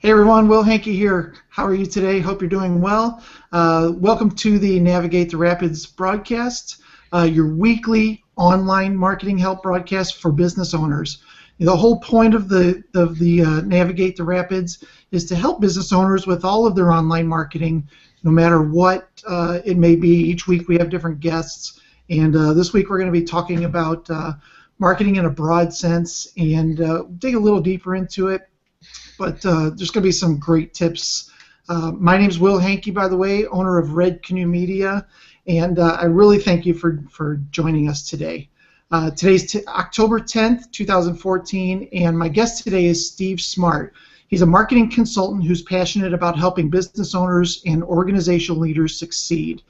Hey everyone, Will Hankey here. How are you today? Hope you're doing well. Welcome to the Navigate the Rapids broadcast, your weekly online marketing help broadcast for business owners. The whole point of the Navigate the Rapids is to help business owners with all of their online marketing, no matter what it may be. Each week we have different guests, and this week we're going to be talking about marketing in a broad sense and dig a little deeper into it. But there's going to be some great tips. My name's Will Hankey, by the way, owner of Red Canoe Media, and I really thank you for joining us today. Today's October 10th, 2014, and my guest today is Steve Smart. He's a marketing consultant who's passionate about helping business owners and organizational leaders succeed.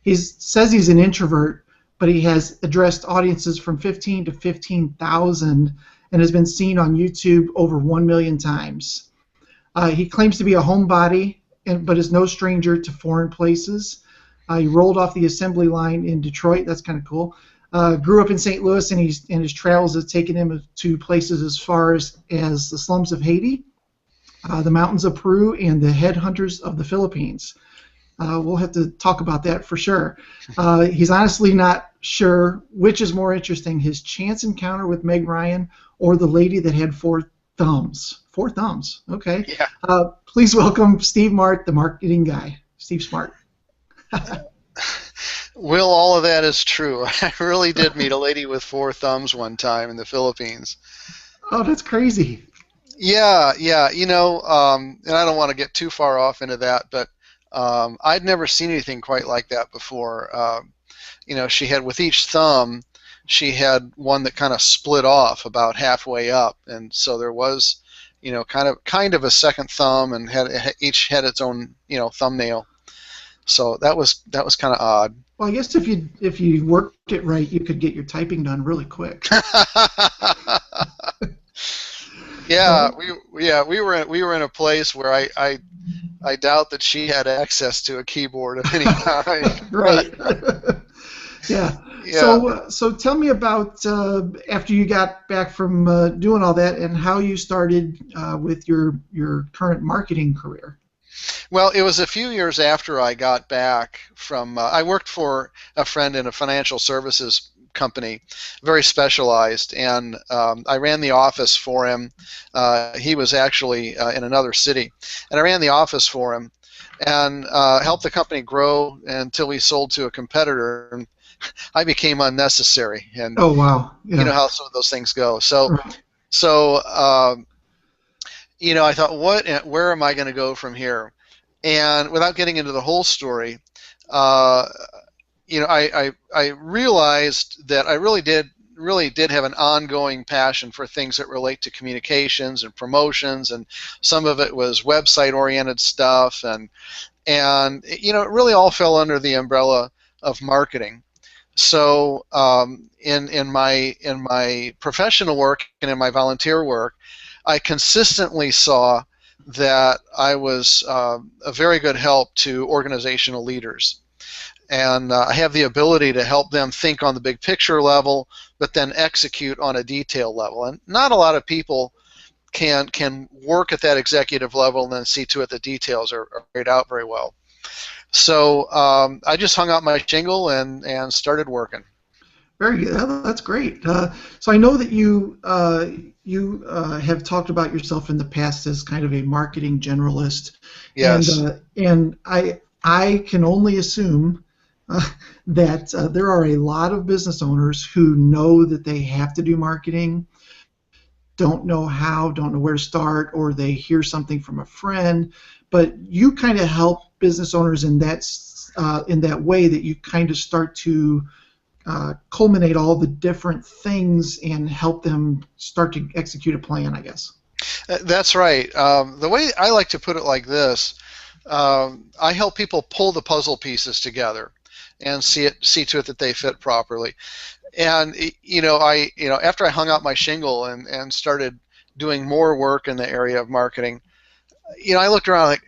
He says he's an introvert, but he has addressed audiences from 15 to 15,000 and has been seen on YouTube over 1 million times. He claims to be a homebody, but is no stranger to foreign places. He rolled off the assembly line in Detroit. That's kind of cool. Grew up in St. Louis, and his travels have taken him to places as far as the slums of Haiti, the mountains of Peru, and the headhunters of the Philippines. We'll have to talk about that for sure. He's honestly not sure which is more interesting, his chance encounter with Meg Ryan or the lady that had 4 thumbs. 4 thumbs, okay. Yeah. Please welcome Steve Smart, the marketing guy. Steve Smart. Will, all of that is true. I really did meet a lady with 4 thumbs one time in the Philippines. Oh, that's crazy. Yeah. You know, and I don't want to get too far off into that, but I'd never seen anything quite like that before. You know, she had, with each thumb, she had one that kind of split off about halfway up, and so there was, you know, kind of a second thumb, and each had its own, you know, thumbnail. So that was kind of odd. Well, I guess if you worked it right, you could get your typing done really quick. Yeah, we were in a place where I doubt that she had access to a keyboard of any kind. Right. Yeah. So tell me about after you got back from doing all that and how you started with your current marketing career. Well, it was a few years after I got back from. I worked for a friend in a financial services company, very specialized, and I ran the office for him. He was actually in another city, and I ran the office for him and helped the company grow until we sold to a competitor. And I became unnecessary, and oh wow, yeah. You know how some of those things go. So, right. You know, I thought, where am I going to go from here? And without getting into the whole story, you know, I realized that I really did have an ongoing passion for things that relate to communications and promotions, and some of it was website-oriented stuff, and you know, it really all fell under the umbrella of marketing. So in my professional work and in my volunteer work, I consistently saw that I was a very good help to organizational leaders. And I have the ability to help them think on the big picture level, but then execute on a detail level. And not a lot of people can work at that executive level and then see to it the details are carried out very well. So I just hung out my shingle and started working. Very good. That's great. So I know that you have talked about yourself in the past as kind of a marketing generalist. Yes. And I can only assume that there are a lot of business owners who know that they have to do marketing, don't know how, don't know where to start, or they hear something from a friend. But you kind of help business owners in that way that you kind of start to culminate all the different things and help them start to execute a plan, I guess. That's right. The way I like to put it like this, I help people pull the puzzle pieces together and see to it that they fit properly. And after I hung out my shingle and started doing more work in the area of marketing, I looked around like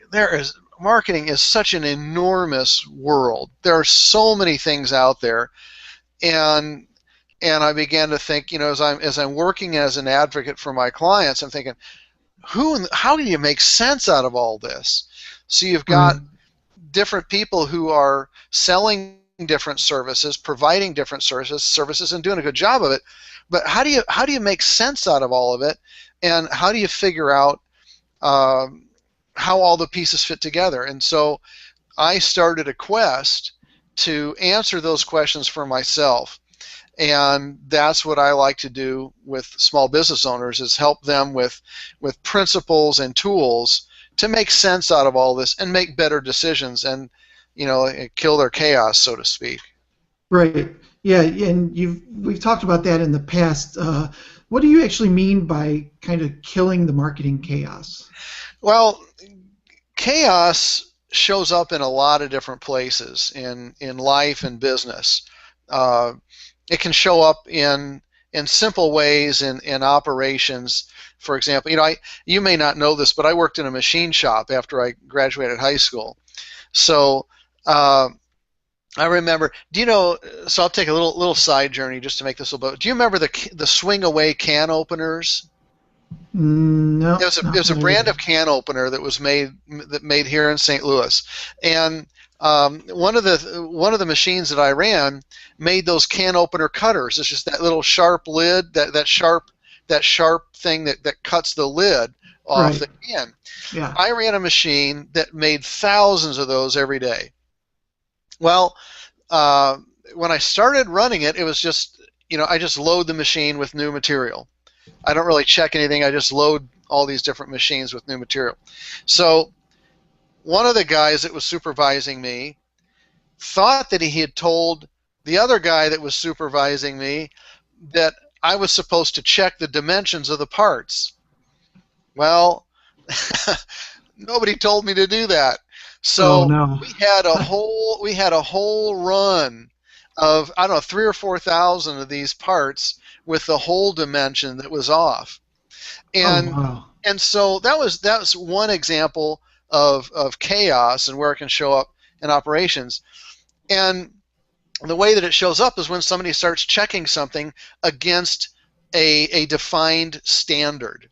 marketing is such an enormous world. There are so many things out there, and I began to think, as I'm working as an advocate for my clients, I'm thinking, how do you make sense out of all this? So you've Right. got different people who are selling different services, providing different services, and doing a good job of it. But how do you make sense out of all of it, and how do you figure out how all the pieces fit together? And so I started a quest to answer those questions for myself. And that's what I like to do with small business owners, is help them with principles and tools to make sense out of all this and make better decisions, and kill their chaos, so to speak. Right. Yeah, and we've talked about that in the past. What do you actually mean by kind of killing the marketing chaos? Well, chaos shows up in a lot of different places in life and business. Uh, it can show up in simple ways in operations. For example, you may not know this, but I worked in a machine shop after I graduated high school. So I remember. Do you know? So I'll take a little side journey just to make this a little bit. Do you remember the swing away can openers? No, It not was a brand familiar. of can opener that was made here in St. Louis, and one of the machines that I ran made those can opener cutters. It's just that little sharp lid, that sharp thing that cuts the lid off Right. the can. Yeah. I ran a machine that made thousands of those every day. Well, uh, when I started running it, it was just, I just load the machine with new material. I don't really check anything. I just load all these different machines with new material. So one of the guys that was supervising me thought that he had told the other guy that was supervising me that I was supposed to check the dimensions of the parts. Well, nobody told me to do that. Oh So no. we had a whole run of, I don't know, 3 or 4,000 of these parts with the whole dimension that was off. Oh And wow. so that was one example of chaos and where it can show up in operations. And the way that it shows up is when somebody starts checking something against a defined standard.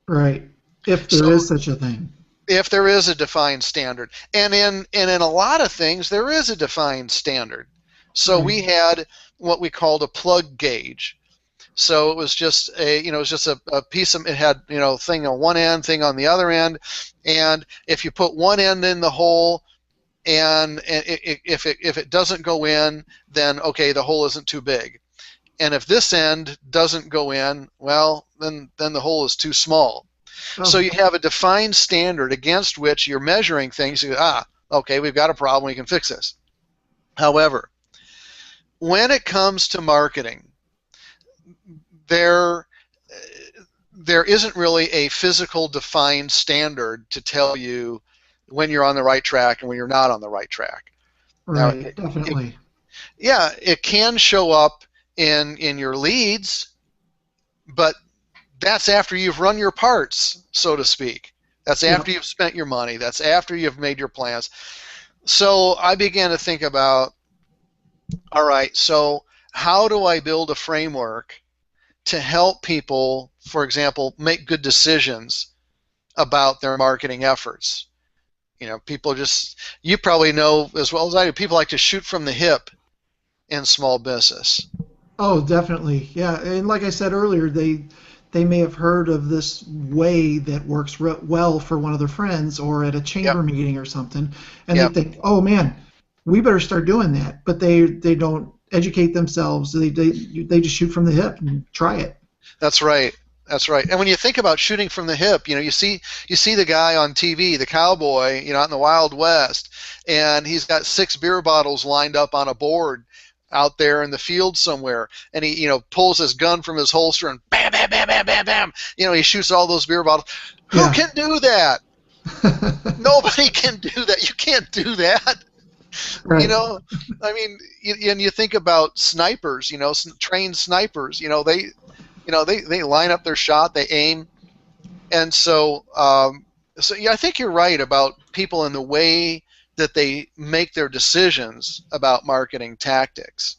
Right. If there So is such a thing. if there is a defined standard, and in a lot of things there is a defined standard. So Right. we had what we called a plug gauge. So it was just a piece of, it had, thing on one end, thing on the other end, and if you put one end in the hole, and if it doesn't go in, then okay, the hole isn't too big. And if this end doesn't go in, well, then the hole is too small. So Oh. you have a defined standard against which you're measuring things. You go, okay, we've got a problem, we can fix this. However, when it comes to marketing, there isn't really a physical defined standard to tell you when you're on the right track and when you're not on the right track. Now, Right. Definitely. yeah, it can show up in your leads, but that's after you've run your parts, so to speak. That's after Yep. you've spent your money. That's after you've made your plans. So I began to think about, all right, so how do I build a framework to help people, for example, make good decisions about their marketing efforts? People just, you probably know as well as I do, people like to shoot from the hip in small business. Oh, definitely. Yeah, and like I said earlier, they may have heard of this way that works well for one of their friends or at a Yep, chamber meeting or something, and they yep. think, "Oh man, we better start doing that." But they don't educate themselves. They just shoot from the hip and try it. That's right. That's right. And when you think about shooting from the hip, you see the guy on TV, the cowboy, out in the Wild West, and he's got 6 beer bottles lined up on a board out there in the field somewhere, and he, pulls his gun from his holster and bam, bam, bam, bam, bam, bam. He shoots all those beer bottles. Who Yeah. can do that? Nobody can do that. You can't do that. you Right. know I mean, and you think about snipers, trained snipers, they line up their shot, they aim. And so yeah, I think you're right about people in the way that they make their decisions about marketing tactics.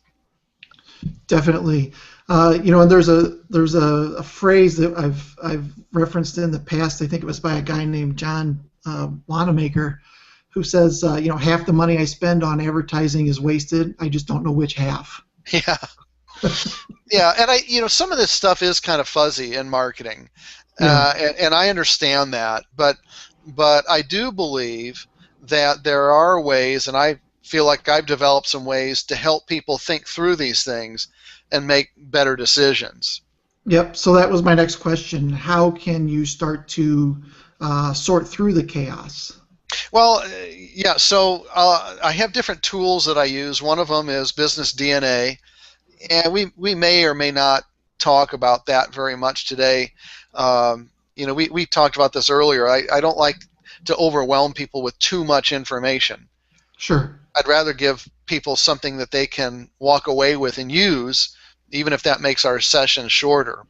Definitely. And there's a phrase that I've referenced in the past. I think it was by a guy named John Wanamaker, who says, half the money I spend on advertising is wasted. I just don't know which half. Yeah. Yeah, and some of this stuff is kind of fuzzy in marketing, Yeah. and I understand that, but I do believe that there are ways, and I feel like I've developed some ways to help people think through these things and make better decisions. Yep. So that was my next question. How can you start to sort through the chaos? Well, yeah, so I have different tools that I use. One of them is Business DNA, and we may or may not talk about that very much today. We talked about this earlier. I don't like to overwhelm people with too much information. Sure. I'd rather give people something that they can walk away with and use, even if that makes our session shorter.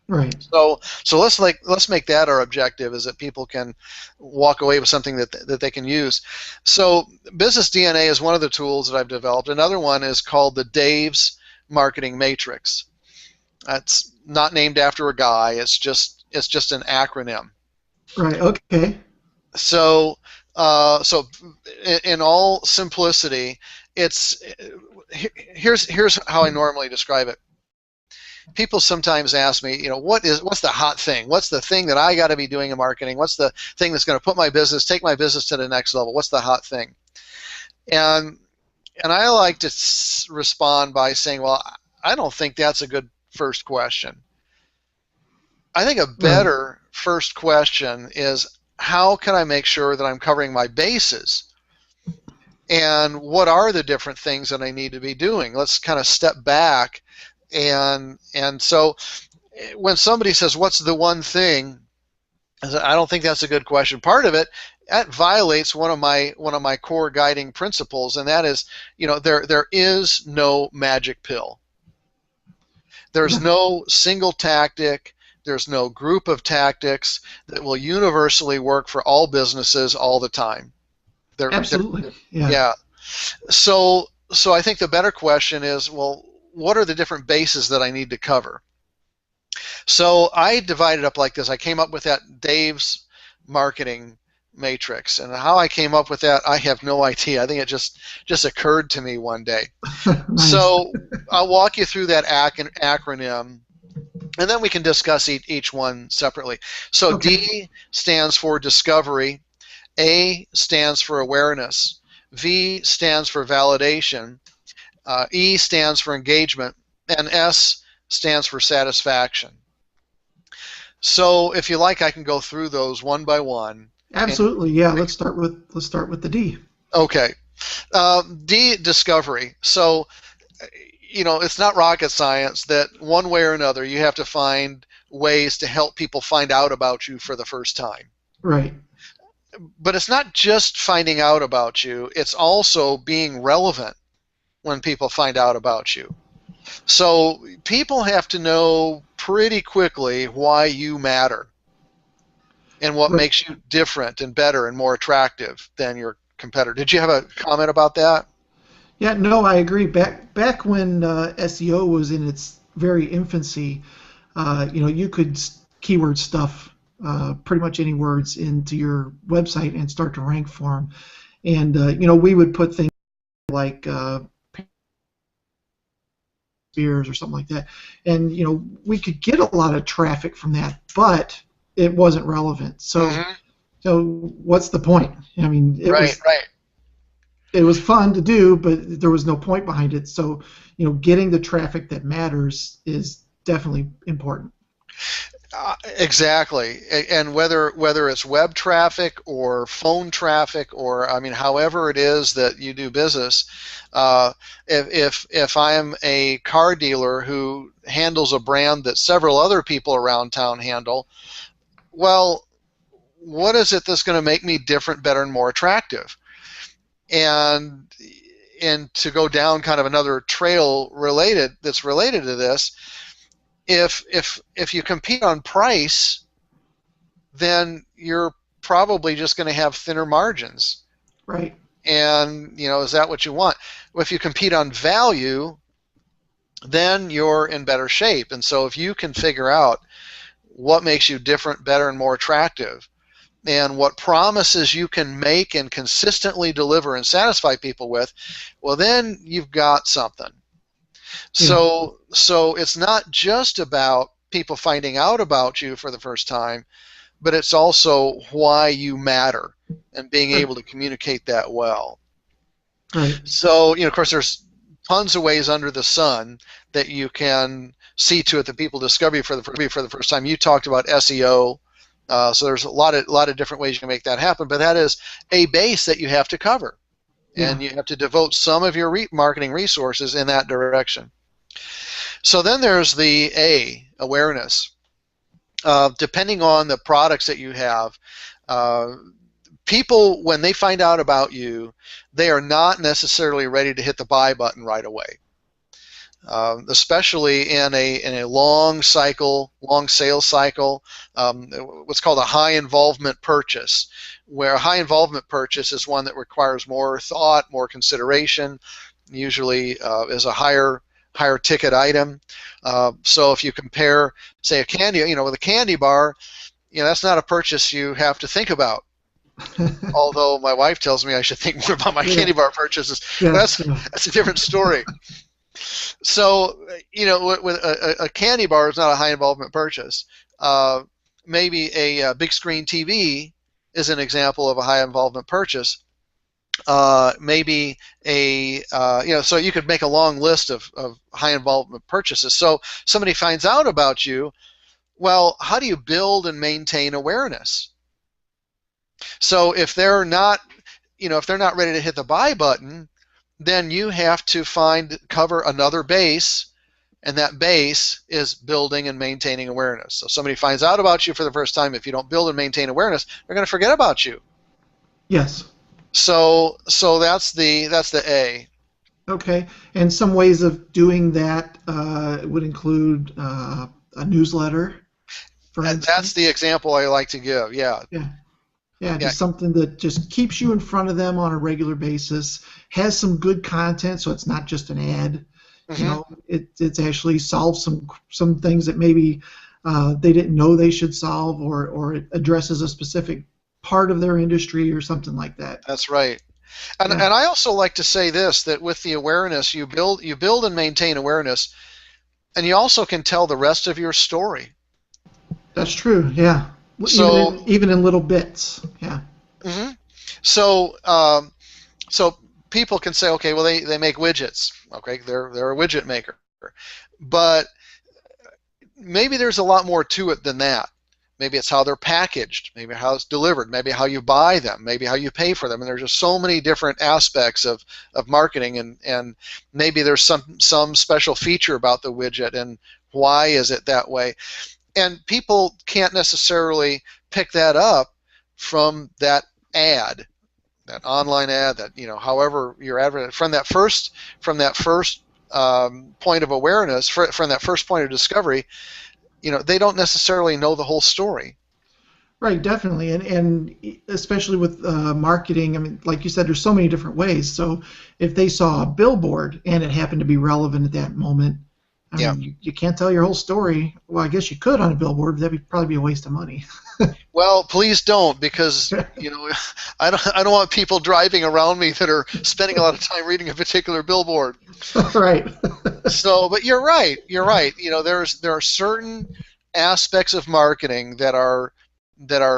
Right. So let's make that our objective, is that people can walk away with something that they can use. So Business DNA is one of the tools that I've developed. Another one is called the D.A.V.E.S marketing matrix. That's not named after a guy. It's just an acronym. Right. Okay. So in all simplicity, here's how I normally describe it. People sometimes ask me, what's the hot thing? What's the thing that I got to be doing in marketing? What's the thing that's going to take my business to the next level? What's the hot thing? And I like to respond by saying, well, I don't think that's a good first question. I think a better first question is, how can I make sure that I'm covering my bases? And what are the different things that I need to be doing? Let's kind of step back. And so when somebody says, what's the one thing? I don't think that's a good question. Part of it, that violates one of my core guiding principles, and that is, there is no magic pill. There's no single tactic. There's no group of tactics that will universally work for all businesses all the time. Absolutely. Yeah. Yeah. So I think the better question is, well, what are the different bases that I need to cover? So I divided up like this. I came up with that D.A.V.E.S marketing matrix, and how I came up with that, I have no idea. I think it just occurred to me one day. Nice. So I'll walk you through that acronym, and then we can discuss each one separately. So Okay. D stands for discovery, A stands for awareness, V stands for validation, E stands for engagement, and S stands for satisfaction. So if you like, I can go through those one by one. Absolutely. Yeah. Let's start with the D. Okay. D, discovery. So, it's not rocket science that one way or another you have to find ways to help people find out about you for the first time. Right. But it's not just finding out about you, it's also being relevant when people find out about you. So people have to know pretty quickly why you matter and what makes you different and better and more attractive than your competitor. Did you have a comment about that? Yeah, no, I agree. Back when SEO was in its very infancy, you could keyword stuff pretty much any words into your website and start to rank for them. And we would put things like beers or something like that, and we could get a lot of traffic from that, but it wasn't relevant. So, so what's the point? I mean, it was fun to do, but there was no point behind it. So, getting the traffic that matters is definitely important. Exactly, and whether it's web traffic or phone traffic, or however it is that you do business, if I'm a car dealer who handles a brand that several other people around town handle, well, what is it that's going to make me different, better, and more attractive? And to go down kind of another trail that's related to this, if you compete on price, then you're probably just going to have thinner margins. Right. And is that what you want? Well, if you compete on value, then you're in better shape. And so if you can figure out what makes you different, better, and more attractive, and what promises you can make and consistently deliver and satisfy people with, well, then you've got something. Yeah. So it's not just about people finding out about you for the first time, but it's also why you matter and being Right. able to communicate that well. Right. So, of course, there's tons of ways under the sun that you can see to it that people discover you for the first time. You talked about SEO, so there's a lot of different ways you can make that happen. But that is a base that you have to cover, Yeah. and you have to devote some of your marketing resources in that direction. So then there's the awareness. Depending on the products that you have, uh, people, when they find out about you, they are not necessarily ready to hit the buy button right away. Especially in a long sales cycle, what's called a high involvement purchase, where a high involvement purchase is one that requires more thought, more consideration, usually is a higher ticket item. So if you compare, say, a candy, with a candy bar, that's not a purchase you have to think about. Although my wife tells me I should think more about my Yeah. candy bar purchases, Yeah. that's a different story. So, with a candy bar is not a high involvement purchase. Maybe a big screen TV is an example of a high involvement purchase. Maybe so you could make a long list of high involvement purchases. So somebody finds out about you. Well, how do you build and maintain awareness? So if they're not, ready to hit the buy button, then you have to cover another base, and that base is building and maintaining awareness. So somebody finds out about you for the first time. If you don't build and maintain awareness, they're going to forget about you. Yes. So that's the A. Okay. And some ways of doing that would include a newsletter, for That's instance. the example I like to give. Yeah, Yeah. Yeah, yeah. just something that just keeps you in front of them on a regular basis, has some good content, so it's not just an ad. Hmm. It's actually solves some things that maybe they didn't know they should solve, or it addresses a specific part of their industry or something like that. That's right. And Yeah, I also like to say this, that with the awareness, you build and maintain awareness, and you also can tell the rest of your story. that's true. Yeah, even So, in little bits. Yeah, mhm. So people can say, okay, well, they make widgets. Okay, they're a widget maker, but maybe there's a lot more to it than that. Maybe it's how they're packaged, maybe how it's delivered, maybe how you buy them, maybe how you pay for them. And there's just so many different aspects of marketing, and maybe there's some special feature about the widget, and why is it that way? And people can't necessarily pick that up from that ad, that online ad, that however you're advertising, from that first point of awareness, from that first point of discovery. They don't necessarily know the whole story. right, definitely, and especially with marketing. I mean, like you said, there's so many different ways. So if they saw a billboard and it happened to be relevant at that moment, I Yeah. mean, you can't tell your whole story. Well, I guess you could on a billboard, but that'd probably be a waste of money. Well, please don't, because I don't want people driving around me that are spending a lot of time reading a particular billboard. Right. So, but you're right. You're right. There are certain aspects of marketing that are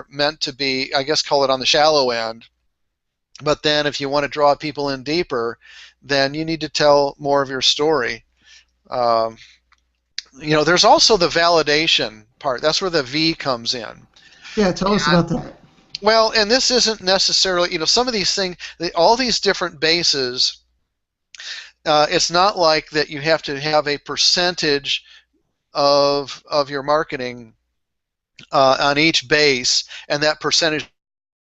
meant to be, I guess, call it on the shallow end. But then, if you want to draw people in deeper, then you need to tell more of your story. Um, there's also the validation part. That's where the V comes in. Yeah, tell us about that. Well, and this isn't necessarily, some of these things, all these different bases, it's not like that you have to have a percentage of your marketing on each base, and that percentage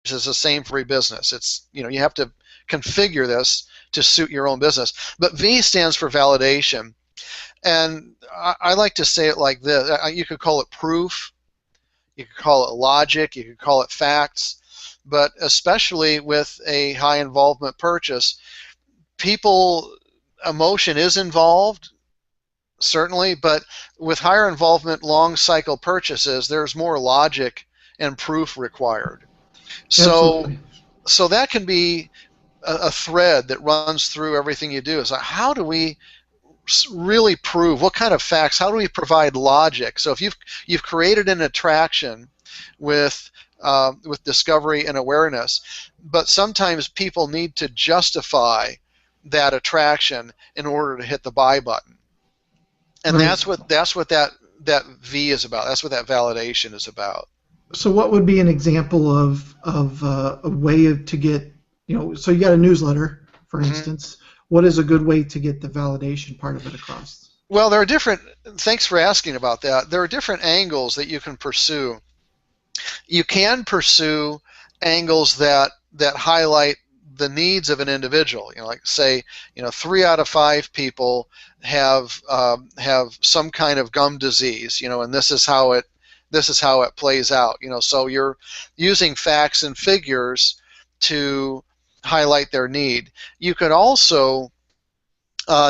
is the same for every business. It's, you have to configure this to suit your own business. But V stands for validation. And I like to say it like this. You could call it proof, you could call it logic, you could call it facts, but especially with a high involvement purchase, emotion is involved, certainly, but with higher involvement, long cycle purchases, there's more logic and proof required. So, Absolutely. so that can be a thread that runs through everything you do. Is like, how do we really prove, what kind of facts? How do we provide logic? So if you've created an attraction with discovery and awareness, but sometimes people need to justify that attraction in order to hit the buy button, and Right. that's what that V is about. That's what that validation is about. So what would be an example of a way to get, so you got a newsletter, for hmm instance. What is a good way to get the validation part of it across? Well, there are different. Thanks for asking about that. There are different angles that you can pursue. You can pursue angles that highlight the needs of an individual. Like say, 3 out of 5 people have some kind of gum disease. And this is how it plays out. So you're using facts and figures to highlight their need. You could also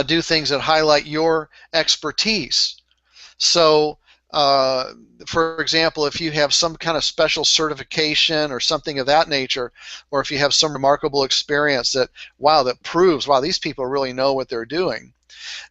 do things that highlight your expertise. So, for example, if you have some kind of special certification or something of that nature, or if you have some remarkable experience that proves, wow, these people really know what they're doing.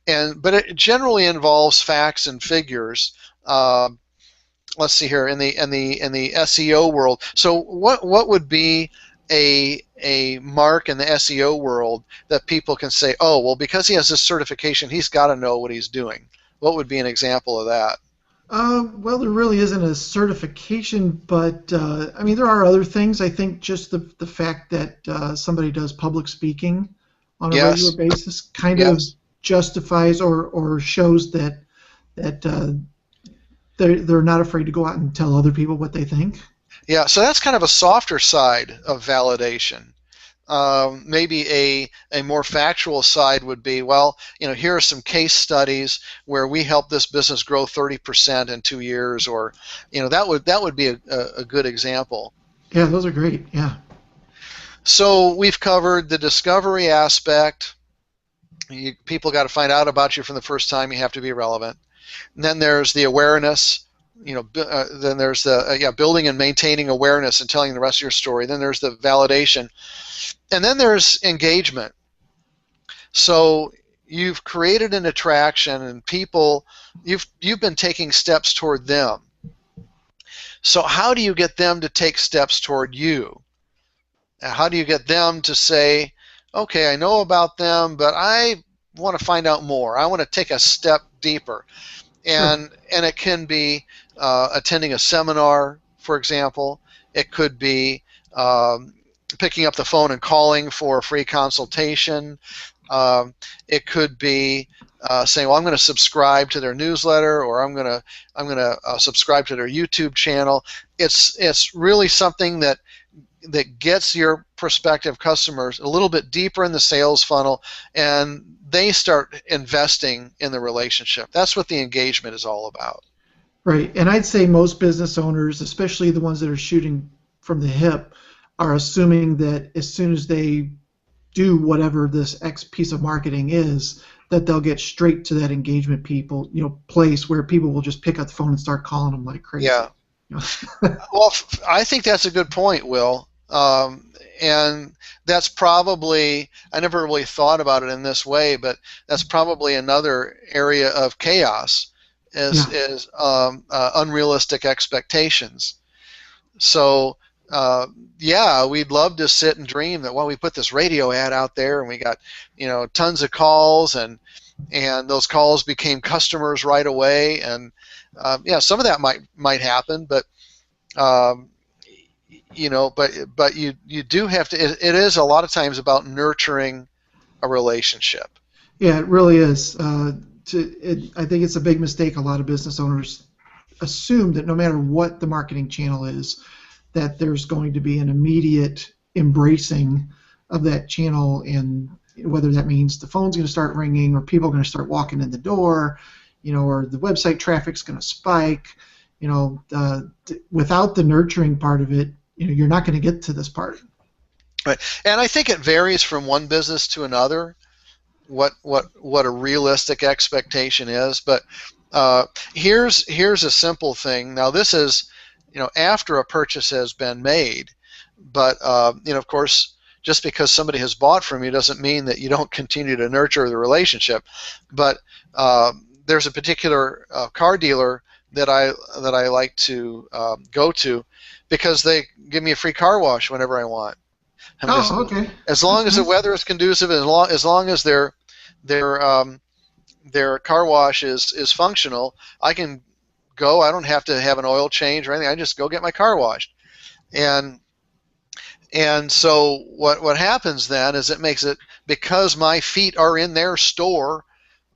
But it generally involves facts and figures. Let's see here in the SEO world. So what would be a mark in the SEO world that people can say, oh, well, because he has this certification, he's got to know what he's doing? What would be an example of that? Well, there really isn't a certification, but I mean, there are other things. I think just the fact that somebody does public speaking on a regular Yes, basis kind of yes. justifies or shows that they're not afraid to go out and tell other people what they think. Yeah, so that's kind of a softer side of validation. Maybe a more factual side would be, well, here are some case studies where we helped this business grow 30% in 2 years, or that would be a good example. Yeah, those are great. Yeah. So we've covered the discovery aspect. People got to find out about you from the first time. You have to be relevant. And then there's the awareness. Then there's the building and maintaining awareness and telling the rest of your story. Then there's the validation, and then there's engagement. So you've created an attraction, and people, you've been taking steps toward them. So how do you get them to take steps toward you? How do you get them to say, okay, I know about them, but I want to find out more. I want to take a step deeper. Sure. And it can be attending a seminar, for example. It could be picking up the phone and calling for a free consultation. It could be saying, well, I'm going to subscribe to their newsletter, or I'm going to subscribe to their YouTube channel. It's really something that gets your prospective customers a little bit deeper in the sales funnel, and they start investing in the relationship. That's what the engagement is all about. Right. And I'd say most business owners, especially the ones that are shooting from the hip, are assuming that as soon as they do whatever this X piece of marketing is, that they'll get straight to that engagement place where people will just pick up the phone and start calling them like crazy. Yeah. Well, I think that's a good point, Will. And that's probably, I never really thought about it in this way, but that's probably another area of chaos Yeah. is unrealistic expectations. So, we'd love to sit and dream that, well, we put this radio ad out there and we got, tons of calls, and those calls became customers right away. And some of that might happen, but but you do have to. It is a lot of times about nurturing a relationship. Yeah, it really is. I think it's a big mistake. A lot of business owners assume that no matter what the marketing channel is, that there's going to be an immediate embracing of that channel, and whether that means the phone's going to start ringing, or people are going to start walking in the door, or the website traffic's going to spike. Without the nurturing part of it, you're not going to get to this part. Right. And I think it varies from one business to another. what a realistic expectation is. But here's a simple thing. Now this is, after a purchase has been made, but of course, just because somebody has bought from you doesn't mean that you don't continue to nurture the relationship. But there's a particular car dealer that I like to go to because they give me a free car wash whenever I want. I mean, Oh, okay. as That's long as the nice. weather is conducive, as long as their car wash is functional, I can go. I don't have to have an oil change or anything. I just go get my car washed. And so what happens then is it makes it, because my feet are in their store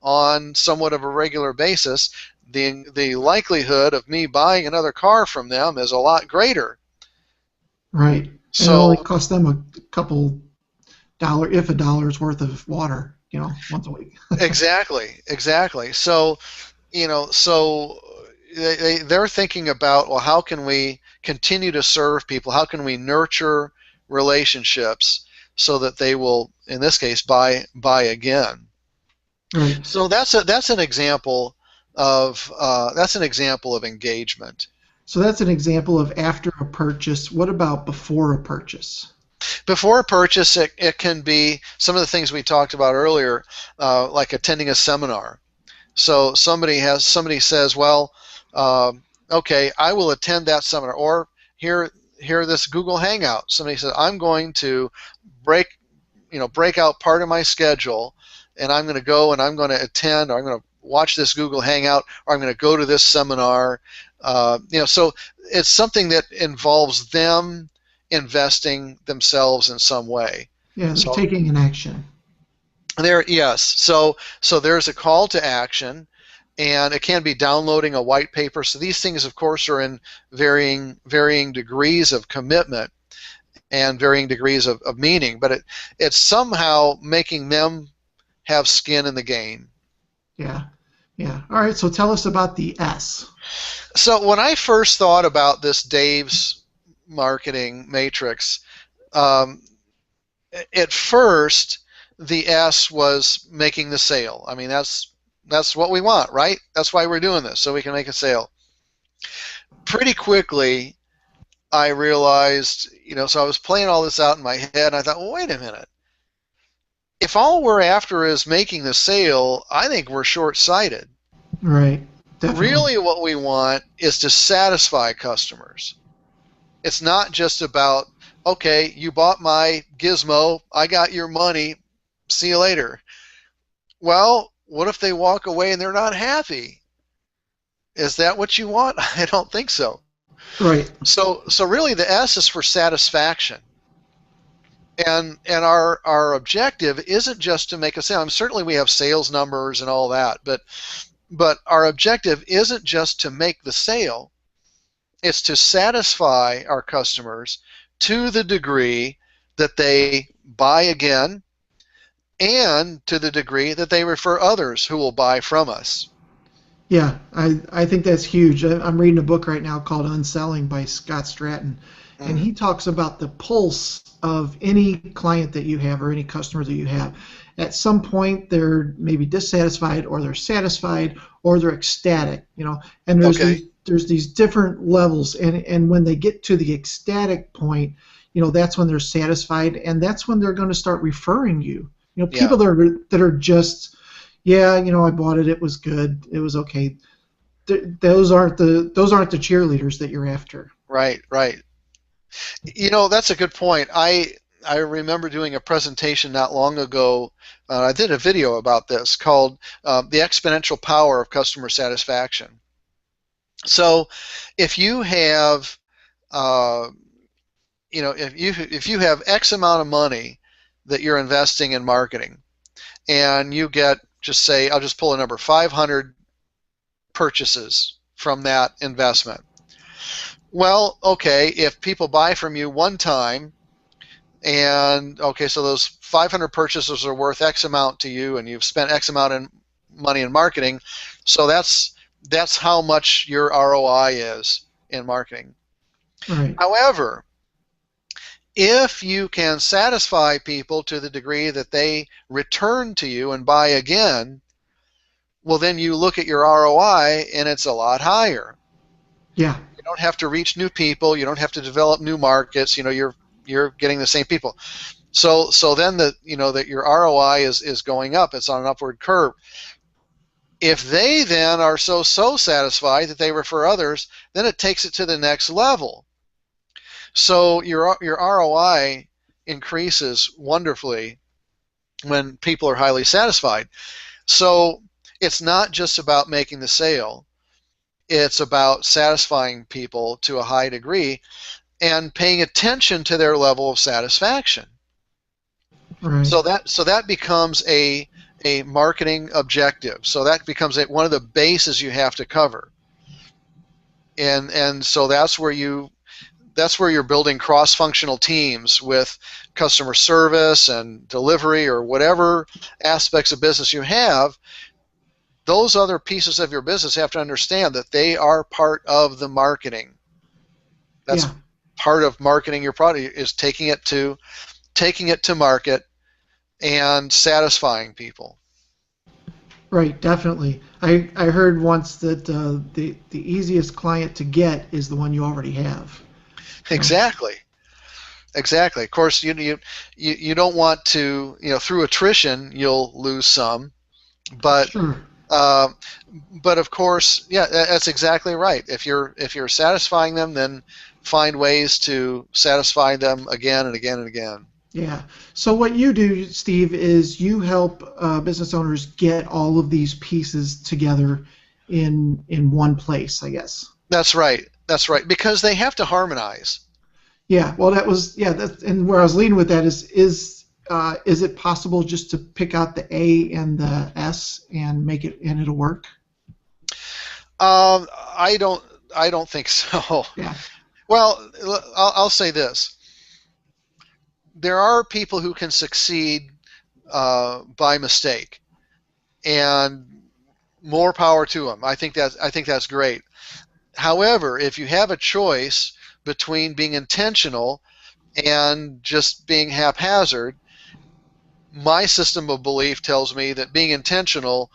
on somewhat of a regular basis, the likelihood of me buying another car from them is a lot greater. Right. And it only So costs them a couple if a dollar's worth of water, once a week. exactly. So they're thinking about, well, how can we continue to serve people? How can we nurture relationships so that they will, in this case, buy again? Right. So that's an example of engagement. So that's an example of after a purchase. What about before a purchase? Before a purchase, it can be some of the things we talked about earlier, like attending a seminar. So somebody says, well, okay, I will attend that seminar, or here this Google Hangout. Somebody says, I'm going to break break out part of my schedule, and I'm going to go and I'm going to attend, or I'm going to watch this Google Hangout, or I'm going to go to this seminar. So it's something that involves them investing themselves in some way. Yeah, they're So taking an action. yes, so there's a call to action, and it can be downloading a white paper. So these things, of course, are in varying degrees of commitment and varying degrees of meaning, but it's somehow making them have skin in the game. Yeah. Yeah. All right. So tell us about the S. So when I first thought about this D.A.V.E.S marketing matrix, um, at first the S was making the sale. I mean, that's what we want, right? That's why we're doing this, so we can make a sale. Pretty quickly, I realized, so I was playing all this out in my head, and I thought, well, wait a minute. If all we're after is making the sale, I think we're short-sighted. Right. Definitely. Really, what we want is to satisfy customers. It's not just about, okay, you bought my gizmo, I got your money, see you later. Well, what if they walk away and they're not happy? Is that what you want? I don't think so. Right. So really the S is for satisfaction. And our objective isn't just to make a sale. I mean, certainly we have sales numbers and all that, but our objective isn't just to make the sale. It's to satisfy our customers to the degree that they buy again, and to the degree that they refer others who will buy from us. Yeah, I think that's huge. I'm reading a book right now called Unselling by Scott Stratton, and Mm, he talks about the pulse of any client that you have or any customer that you have. At some point, they're maybe dissatisfied, or they're satisfied, or they're ecstatic. And okay. there's these different levels, and when they get to the ecstatic point, that's when they're satisfied, and that's when they're going to start referring you. Yeah. People that are just, yeah, I bought it. It was good. It was okay. Those aren't the cheerleaders that you're after. Right. Right. That's a good point. I remember doing a presentation not long ago. I did a video about this called "The Exponential Power of Customer Satisfaction." So, if you have, uh, if you have X amount of money that you're investing in marketing, and you get, just say, I'll just pull a number, 500 purchases from that investment. Well, okay, if people buy from you one time, and okay, so those 500 purchases are worth X amount to you, and you've spent X amount in money in marketing, so that's how much your ROI is in marketing. Right. However, If you can satisfy people to the degree that they return to you and buy again, well, then you look at your ROI and it's a lot higher. Yeah. You don't have to reach new people. You don't have to develop new markets. You're getting the same people. So then that your ROI is going up. It's on an upward curve. If they then are so satisfied that they refer others, then it takes it to the next level. So your ROI increases wonderfully when people are highly satisfied. So it's not just about making the sale. It's about satisfying people to a high degree and paying attention to their level of satisfaction. Right. So that becomes a marketing objective. So that becomes one of the bases you have to cover. And so that's where you're building cross-functional teams with customer service and delivery or whatever aspects of business you have. Those other pieces of your business have to understand that they are part of the marketing. That's Yeah. part of marketing your product, is taking it to market and satisfying people. Right. Definitely. I heard once that the easiest client to get is the one you already have. You know? Exactly. Exactly. Of course, you don't want to, through attrition you'll lose some, but Sure. uh, but of course, yeah, that's exactly right. If you're satisfying them, then find ways to satisfy them again and again and again. Yeah. So what you do, Steve, is you help business owners get all of these pieces together in one place, I guess. That's right. That's right. Because they have to harmonize. Yeah. Well, that's and where I was leading with that is it possible just to pick out the A and the S and make it and it'll work? I don't think so. Yeah. Well, I'll say this: there are people who can succeed by mistake, and more power to them. I think that's great. However, if you have a choice between being intentional and just being haphazard, my system of belief tells me that being intentional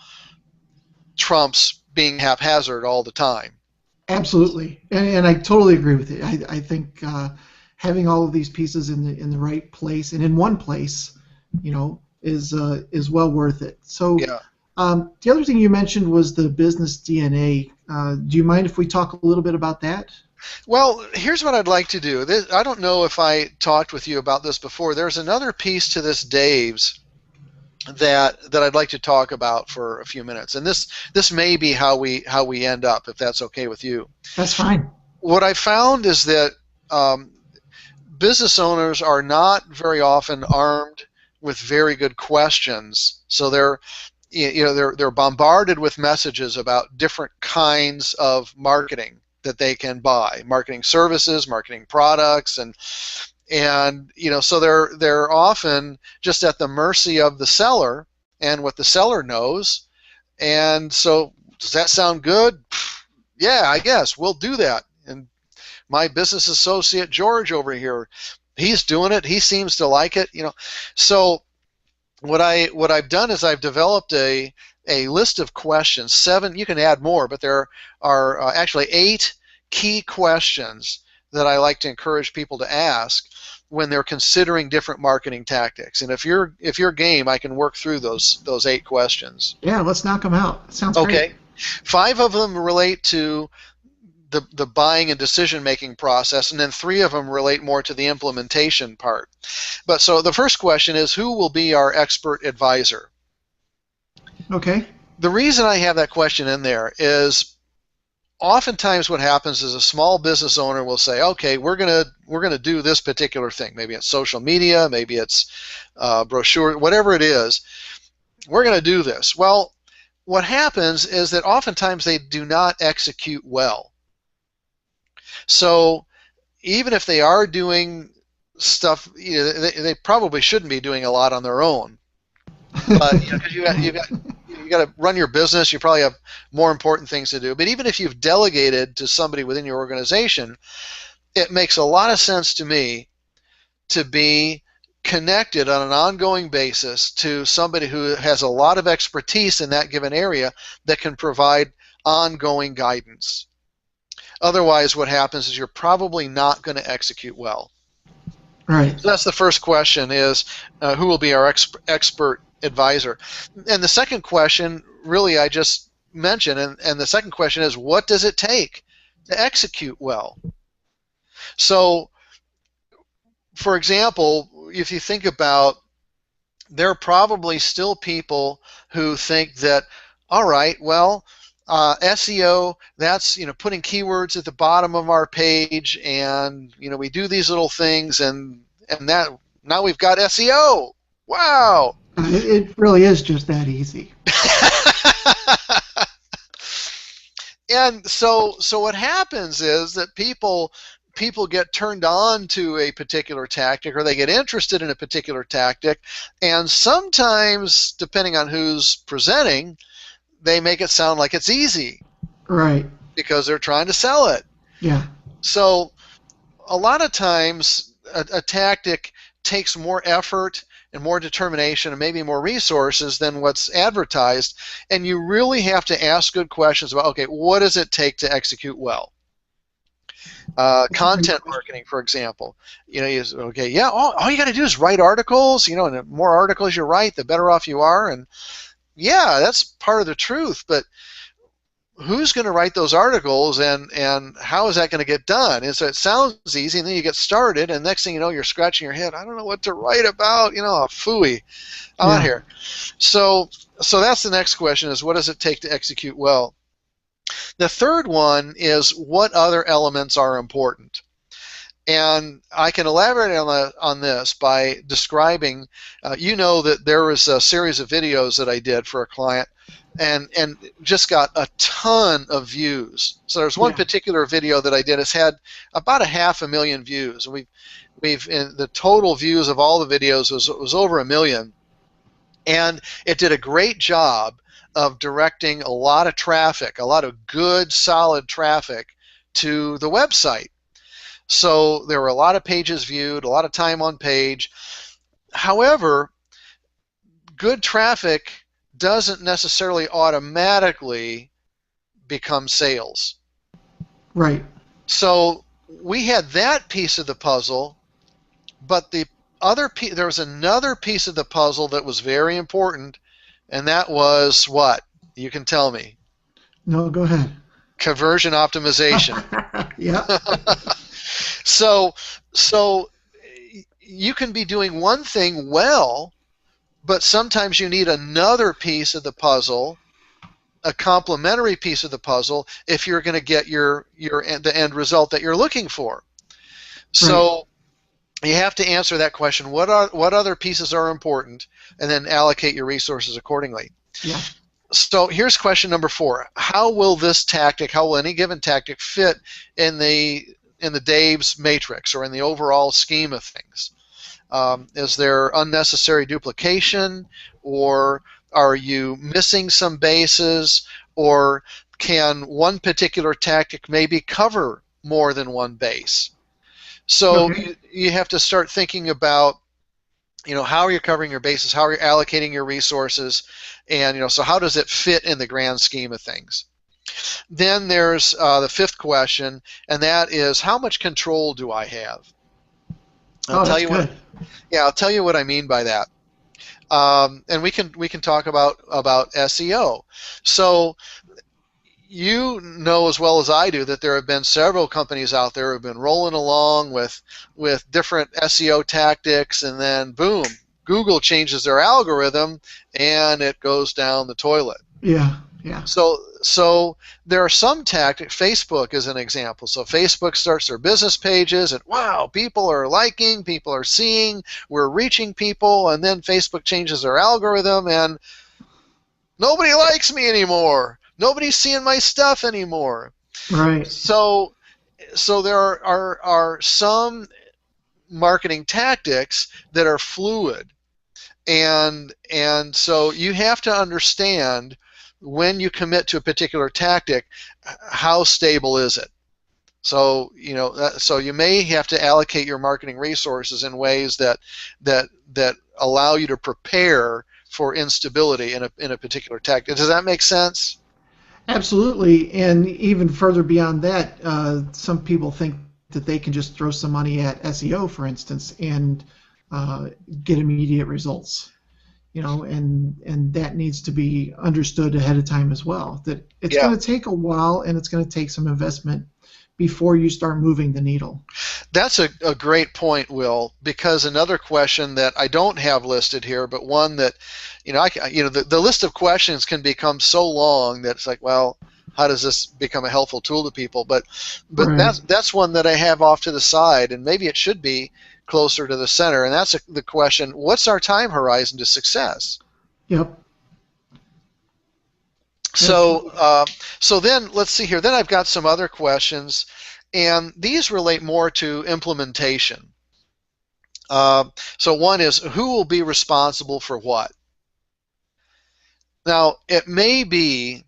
trumps being haphazard all the time. Absolutely, and I totally agree with it. I think having all of these pieces in the right place and in one place, is well worth it. So Yeah. the other thing you mentioned was the business DNA. Do you mind if we talk a little bit about that? Well, here's what I'd like to do. I don't know if I talked with you about this before. There's another piece to this D.A.V.E.S. that I'd like to talk about for a few minutes, and this may be how we end up, if that's okay with you. That's fine. What I found is that business owners are not very often armed with very good questions, so they're bombarded with messages about different kinds of marketing that they can buy, marketing services, marketing products, and so they're often just at the mercy of the seller and what the seller knows. And so, does that sound good? Yeah, I guess we'll do that. And my business associate George over here, he's doing it. He seems to like it. So what I've done is I've developed a list of questions. 7. You can add more, but there are actually 8 key questions that I like to encourage people to ask when they're considering different marketing tactics. And if you're game, I can work through those 8 questions. Yeah, let's knock them out. Sounds Okay. great. 5 of them relate to the buying and decision making process, and then 3 of them relate more to the implementation part. But so the first question is, who will be our expert advisor? Okay. The reason I have that question in there is oftentimes what happens is a small business owner will say, okay, we're gonna do this particular thing. Maybe it's social media, maybe it's brochure, whatever it is. We're gonna do this. Well, what happens is that oftentimes they do not execute well. So even if they are doing stuff, they probably shouldn't be doing a lot on their own. But because you got to run your business, you probably have more important things to do. But even if you've delegated to somebody within your organization, it makes a lot of sense to me to be connected on an ongoing basis to somebody who has a lot of expertise in that given area that can provide ongoing guidance. Otherwise, what happens is you're probably not going to execute well. Right. So that's the first question, is who will be our expert advisor? And the second question, really, I just mentioned, and the second question is, what does it take to execute well? So, for example, if you think about, there are probably still people who think that, all right, well, SEO, that's, putting keywords at the bottom of our page, and we do these little things, and that now we've got SEO. Wow. It really is just that easy. And so what happens is that people get turned on to a particular tactic, or they get interested in a particular tactic, and sometimes, depending on who's presenting, they make it sound like it's easy. Right. Because they're trying to sell it. Yeah. So a lot of times a tactic takes more effort and more determination and maybe more resources than what's advertised, and you really have to ask good questions about, okay, what does it take to execute well? Content marketing, for example, okay, yeah, all you got to do is write articles, and the more articles you write, the better off you are, and yeah, that's part of the truth, but who's going to write those articles, and how is that going to get done? And so it sounds easy, and then you get started, and next thing you know, you're scratching your head. I don't know what to write about. Phooey, I'm out here. So that's the next question, is what does it take to execute well? The third one is, what other elements are important? And I can elaborate on this by describing, that there was a series of videos that I did for a client, and just got a ton of views. So there's one particular video that I did. It's had about 500,000 views. We've in the total views of all the videos was over 1 million, and it did a great job of directing a lot of traffic, a lot of good, solid traffic to the website. So there were a lot of pages viewed, a lot of time on page. However, good traffic doesn't necessarily automatically become sales. Right. So we had that piece of the puzzle, but there was another piece of the puzzle that was very important, and that was what? You can tell me. No, go ahead. Conversion optimization. Yeah. So you can be doing one thing well, but sometimes you need another piece of the puzzle, a complementary piece of the puzzle, if you're going to get the end result that you're looking for. So you have to answer that question: what other pieces are important, and then allocate your resources accordingly. Yeah. So here's question number 4: how will any given tactic fit in the D.A.V.E.S matrix, or in the overall scheme of things? Is there unnecessary duplication, or are you missing some bases, or can one particular tactic maybe cover more than one base? So you have to start thinking about, how are you covering your bases, how are you allocating your resources, and so how does it fit in the grand scheme of things? Then there's the 5th question, and that is, how much control do I have? I'll tell you what I mean by that. And we can talk about SEO. So you know as well as I do that there have been several companies out there who have been rolling along with different SEO tactics, and then boom, Google changes their algorithm and it goes down the toilet. Yeah. Yeah. So there are some tactics. Facebook is an example. So Facebook starts their business pages, and wow, people are liking, people are seeing, we're reaching people, and then Facebook changes their algorithm, and nobody likes me anymore. Nobody's seeing my stuff anymore. Right. So there are some marketing tactics that are fluid, and so you have to understand, when you commit to a particular tactic, how stable is it? So so you may have to allocate your marketing resources in ways that allow you to prepare for instability in a particular tactic. Does that make sense? Absolutely, and even further beyond that, some people think that they can just throw some money at SEO, for instance, and uh, get immediate results. And that needs to be understood ahead of time as well. That it's Yeah. going to take a while and it's going to take some investment before you start moving the needle. That's a great point, Will, because another question that I don't have listed here, but one that, the list of questions can become so long that it's like, well, how does this become a helpful tool to people? But Right. that's one that I have off to the side, and maybe it should be closer to the center. And that's the question: what's our time horizon to success? Yep. So, Absolutely. so then let's see here. Then I've got some other questions, and these relate more to implementation. Uh, so one is, who will be responsible for what? Now, it may be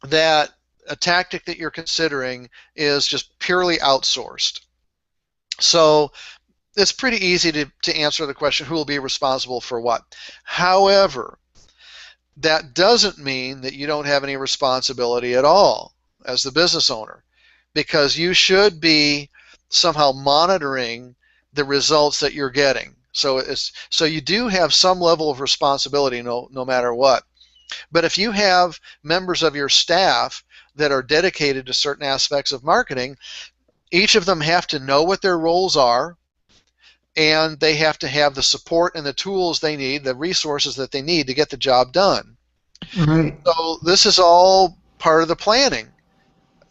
that a tactic that you're considering is just purely outsourced. So it's pretty easy to answer the question, who will be responsible for what? However, that doesn't mean that you don't have any responsibility at all as the business owner, because you should be somehow monitoring the results that you're getting. So you do have some level of responsibility, no matter what. But if you have members of your staff that are dedicated to certain aspects of marketing, each of them have to know what their roles are, and they have to have the support and the tools they need, the resources that they need to get the job done. Right. So this is all part of the planning.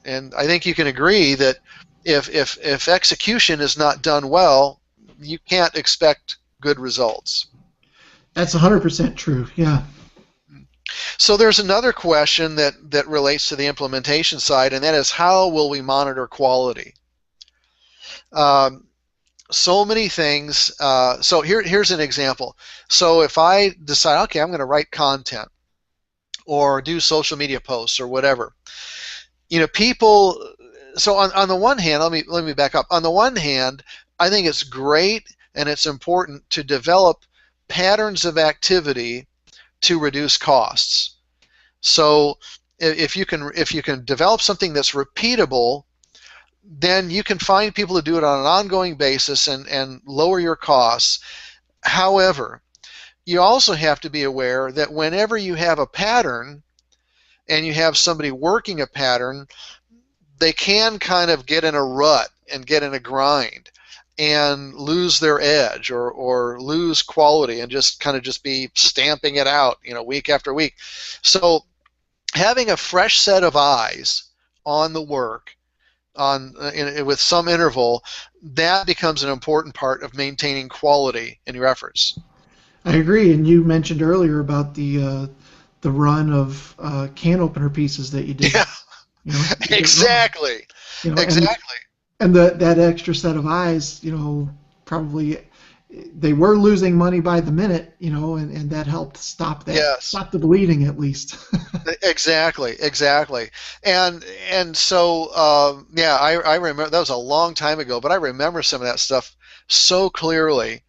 And I think you can agree that if execution is not done well, you can't expect good results. That's 100% true. Yeah. So there's another question that relates to the implementation side, and that is, how will we monitor quality? Um, so many things. So here's an example. So if I decide, okay, I'm going to write content or do social media posts or whatever, people. So on the one hand, let me back up. On the one hand, I think it's great and it's important to develop patterns of activity to reduce costs. So if you can develop something that's repeatable, then you can find people to do it on an ongoing basis and lower your costs. However, you also have to be aware that whenever you have a pattern and you have somebody working a pattern, they can kind of get in a rut and get in a grind and lose their edge or lose quality and just kind of just be stamping it out, week after week. So having a fresh set of eyes on the work with some interval, that becomes an important part of maintaining quality in your efforts. I agree. And you mentioned earlier about the run of can opener pieces that you did. Yeah, You did wrong. exactly, You know, and exactly. and that extra set of eyes, probably they were losing money by the minute, and that helped Yes, stop the bleeding at least. exactly. And so yeah, I remember that was a long time ago, but I remember some of that stuff so clearly.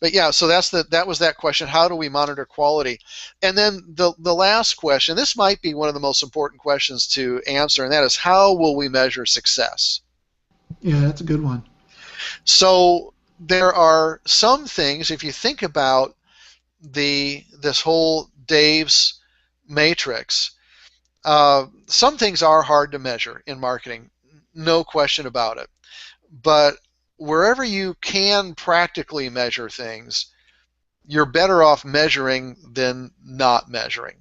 But yeah, so that was that question. How do we monitor quality? And then the last question. This might be one of the most important questions to answer, and that is, how will we measure success? Yeah, that's a good one. So there are some things. If you think about this whole D.A.V.E.S matrix, some things are hard to measure in marketing, no question about it. But wherever you can practically measure things, you're better off measuring than not measuring,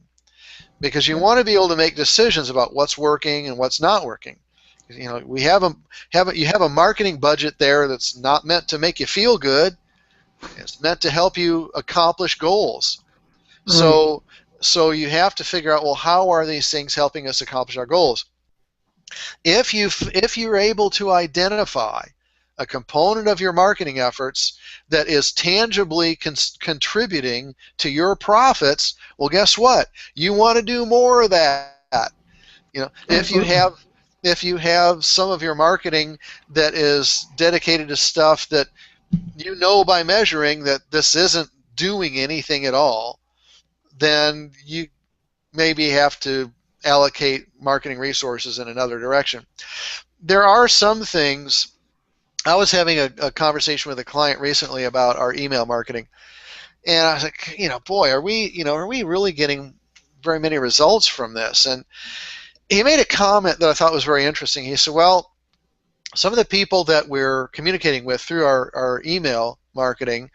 because you want to be able to make decisions about what's working and what's not working. We you have a marketing budget there that's not meant to make you feel good. It's meant to help you accomplish goals. Right. So you have to figure out, well, how are these things helping us accomplish our goals? If you're able to identify a component of your marketing efforts that is tangibly contributing to your profits, well, guess what? You want to do more of that. If you have Absolutely. if you have some of your marketing that is dedicated to stuff that you know by measuring that this isn't doing anything at all, then you maybe have to allocate marketing resources in another direction. There are some things. I was having a conversation with a client recently about our email marketing, and I was like, boy, are we really getting very many results from this? And he made a comment that I thought was very interesting. He said, well, some of the people that we're communicating with through our email marketing,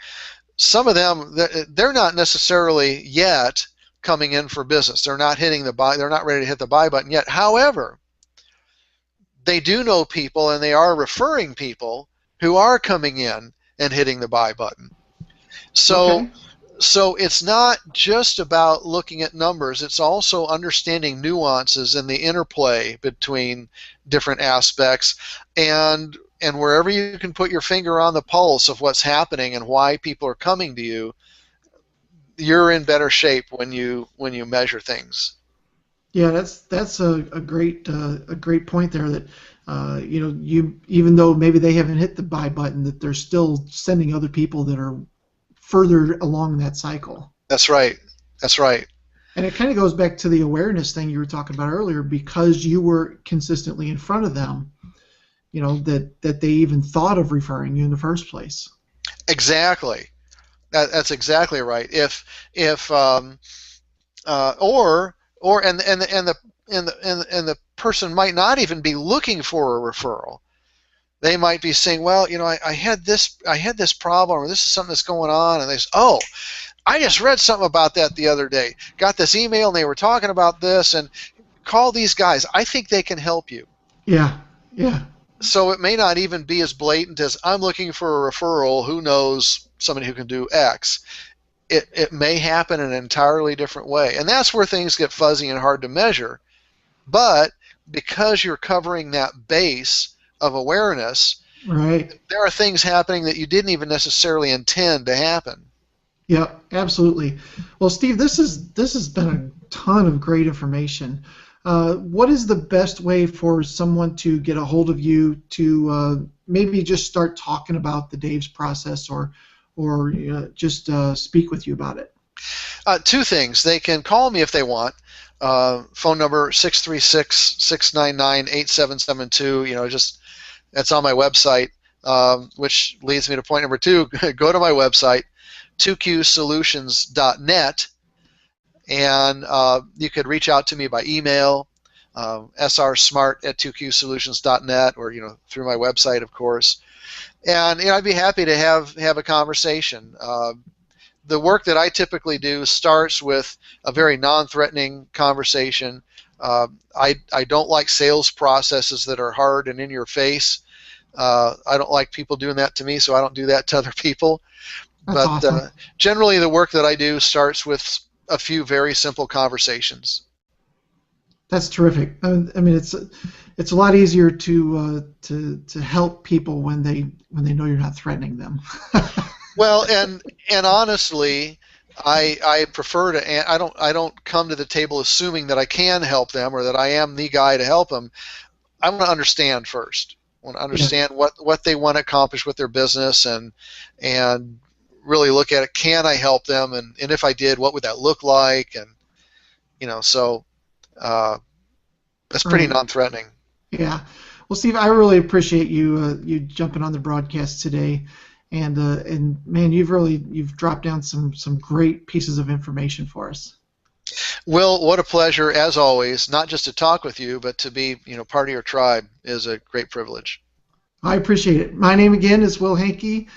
some of them, they're not necessarily yet coming in for business. They're not hitting the buy. They're not ready to hit the buy button yet. However, they do know people, and they are referring people who are coming in and hitting the buy button. So, Okay. so it's not just about looking at numbers. It's also understanding nuances and the interplay between different aspects, and wherever you can put your finger on the pulse of what's happening and why people are coming to you, you're in better shape when you measure things. Yeah, that's a great point there. That you, even though maybe they haven't hit the buy button, that they're still sending other people that are further along that cycle. That's right. That's right. And it kind of goes back to the awareness thing you were talking about earlier, because you were consistently in front of them, that they even thought of referring you in the first place. Exactly. That's exactly right. If the person might not even be looking for a referral. They might be saying, well, I had this problem, or this is something that's going on, and they say, oh, I just read something about that the other day. Got this email, and they were talking about this, and call these guys. I think they can help you. Yeah, yeah. So it may not even be as blatant as I'm looking for a referral. Who knows somebody who can do X? It may happen in an entirely different way, and that's where things get fuzzy and hard to measure. But because you're covering that base of awareness, Right. there are things happening that you didn't even necessarily intend to happen. Yeah, absolutely. Well, Steve, this has been a ton of great information. What is the best way for someone to get a hold of you to maybe just start talking about the D.A.V.E.S process, or just speak with you about it? Two things. They can call me if they want. Phone number 636-699-8772. Just that's on my website, which leads me to point number two. Go to my website, 2qsolutions.net, and you could reach out to me by email, srsmart@2qsolutions.net, or through my website, of course. And I'd be happy to have a conversation. The work that I typically do starts with a very non-threatening conversation. I don't like sales processes that are hard and in your face. I don't like people doing that to me, so I don't do that to other people. That's But awesome. generally, the work that I do starts with a few very simple conversations. That's terrific. I mean, it's a lot easier to help people when they know you're not threatening them. Well, and honestly, I prefer to. I don't come to the table assuming that I can help them or that I am the guy to help them. I want to understand first. I want to Yeah. understand what they want to accomplish with their business, and really look at it. Can I help them? And if I did, what would that look like? And so that's pretty Right. non-threatening. Yeah. Well, Steve, I really appreciate you jumping on the broadcast today, and man, you've dropped down some great pieces of information for us. Will, what a pleasure as always. Not just to talk with you, but to be part of your tribe is a great privilege. I appreciate it. My name again is Will Hankey.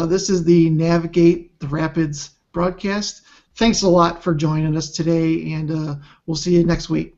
This is the Navigate the Rapids broadcast. Thanks a lot for joining us today, and we'll see you next week.